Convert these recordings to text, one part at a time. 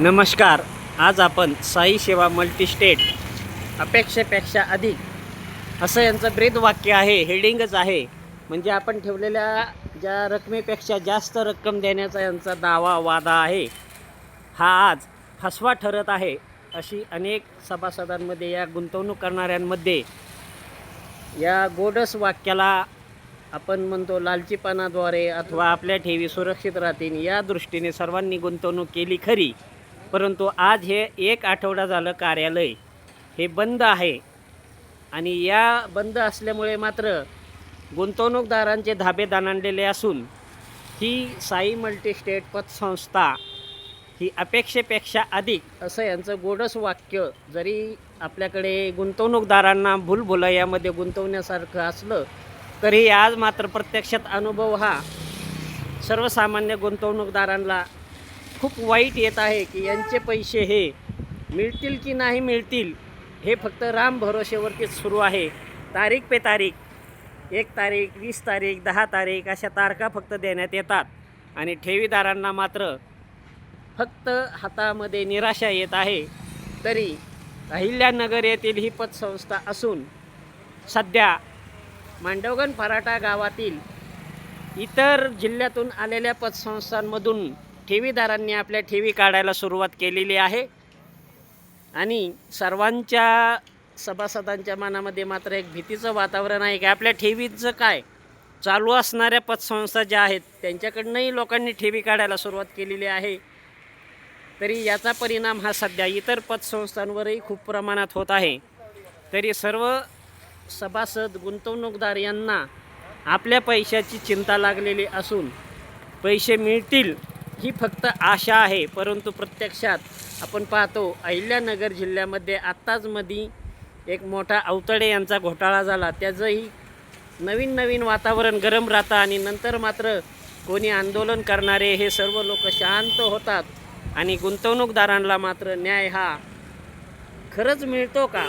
नमस्कार. आज आपण साई सेवा मल्टीस्टेट अपेक्षेपेक्षा अधिक असं यांचं ब्रीद वाक्य आहे, हेडिंगच आहे. म्हणजे आपण ठेवलेल्या ज्या रकमेपेक्षा जास्त रक्कम देण्याचा यांचा दावा वादा आहे, हा आज फसवा ठरत आहे. अशी अनेक सभासदांमध्ये, या गुंतवणूक करणाऱ्यांमध्ये या गोडस वाक्याला आपण म्हणतो लालचीपणाद्वारे अथवा आपल्या ठेवी सुरक्षित राहतील या दृष्टीने सर्वांनी गुंतवणूक केली खरी, परंतु आज हे 1 आठवडा झालं कार्यालय हे बंद आहे. आणि या बंद असल्यामुळे मात्र गुंतवणूकदारांचे धाबे दणाणलेले असून ही साई मल्टीस्टेट पतसंस्था ही अपेक्षेपेक्षा अधिक असं यांचं गोडस वाक्य जरी आपल्याकडे गुंतवणूकदारांना भूलभुलैयामध्ये गुंतवण्यासारखं असलं तरी आज मात्र प्रत्यक्षात अनुभव हा सर्वसामान्य गुंतवणूकदारांना खूप वाईट येत आहे की यांचे पैसे हे मिळतील की नाही मिळतील हे फक्त राम भरोसेवरतीच सुरू आहे. तारीख पे तारीख, 1 तारीख, 20 तारीख, 10 तारीख अशा तारखा फक्त देण्यात येतात आणि ठेवीदारांना मात्र फक्त हातामध्ये निराशा येत आहे. तरी अहिल्यानगर येथील ही पतसंस्था असून सध्या मांडवगण फराटा गावातील इतर जिल्ह्यातून आलेल्या पतसंस्थांमधून ठेवीदारांनी आपल्या ठेवी काढायला सुरुवात केलेली आहे. आणि सर्वांच्या सभासदांच्या मनामध्ये मात्र एक भीतीचं वातावरण आहे की आपल्या ठेवीचं काय, चालू असणाऱ्या पतसंस्था ज्या आहेत त्यांच्याकडनंही लोकांनी ठेवी काढायला सुरुवात केलेली आहे. तरी याचा परिणाम हा सध्या इतर पतसंस्थांवरही खूप प्रमाणात होत आहे. तरी सर्व सभासद गुंतवणूकदार यांना आपल्या पैशाची चिंता लागलेली असून पैसे मिळतील ही फक्त आशा आहे. परंतु प्रत्यक्षात आपण पाहतो अहिल्यानगर जिल्ह्यामध्ये आत्ताच मध्ये एक मोठा अवतडे यांचा घोटाळा झाला. त्याचंही नवीन वातावरण गरम राहतं आणि नंतर मात्र कोणी आंदोलन करणारे हे सर्व लोक शांत होतात आणि गुंतवणूकदारांना मात्र न्याय हा खरंच मिळतो का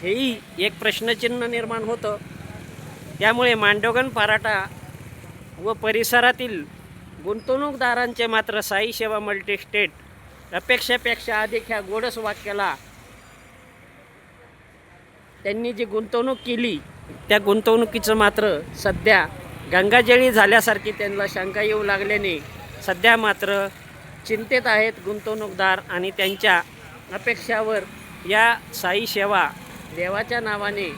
हेही एक प्रश्नचिन्ह निर्माण होतं. त्यामुळे मांडवगण फराटा व परिसरातील गुंतवणूकदारांचे मात्र साई सेवा मल्टीस्टेट अपेक्षेपेक्षा अधिक ह्या गोडस वाक्याला त्यांनी जी गुंतवणूक केली त्या गुंतवणुकीचं मात्र सध्या गंगाजळी झाल्यासारखी त्यांना शंका येऊ लागल्याने सध्या मात्र चिंतेत आहेत गुंतवणूकदार. आणि त्यांच्या अपेक्षावर या साई सेवा देवाच्या नावाने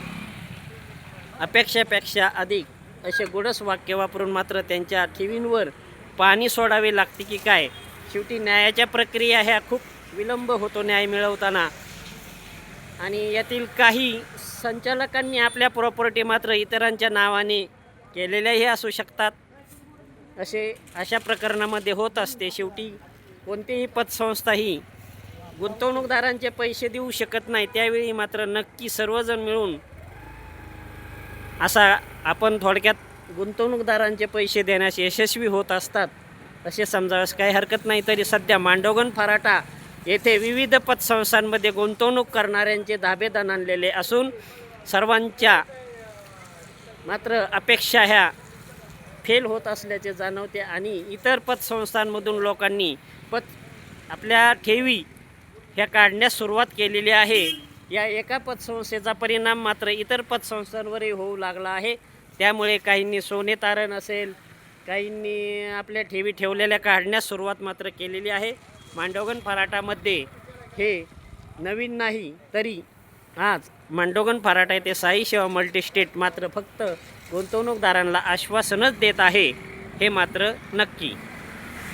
अपेक्षेपेक्षा अधिक असे गोडस वाक्य वापरून मात्र त्यांच्या ठेवींवर पाणी सोडावे लागते की काय. शेवटी न्यायाच्या प्रक्रिया ह्या खूप विलंब होतो न्याय मिळवताना. आणि यातील काही संचालकांनी आपल्या प्रॉपर्टी मात्र इतरांच्या नावाने केलेल्याही असू शकतात. अशा प्रकरणामध्ये होत असते. शेवटी कोणतीही पतसंस्था ही गुंतवणूकदारांचे पैसे देऊ शकत नाही. त्यावेळी मात्र नक्की सर्वजण मिळून असा आपण थोडक्यात गुंतवणूकदारांचे पैसे देण्यास यशस्वी होत असतात असे समजावयास काही हरकत नाही. तरी सध्या मांडवगण फराटा येथे विविध पतसंस्थांमध्ये गुंतवणूक करणाऱ्यांचे धाबे दणाणलेले असून सर्वांच्या मात्र अपेक्षा ह्या फेल होत असल्याचे जाणवते. आणि इतर पतसंस्थांमधून लोकांनी आपल्या ठेवी ह्या काढण्यास सुरुवात केलेली आहे. या एका पतसंस्थेचा परिणाम मात्र इतर पतसंस्थांवरही होऊ लागला आहे. त्यामुळे काहींनी सोने तारण असेल, काहींनी आपल्या ठेवी ठेवलेल्या काढण्यास सुरुवात मात्र केलेली आहे. मांडवगण फराटामध्ये हे नवीन नाही. तरी आज मांडवगण फराटा येथे साई सेवा मल्टीस्टेट मात्र फक्त गुंतवणूकदारांना आश्वासनच देत आहे हे मात्र नक्की.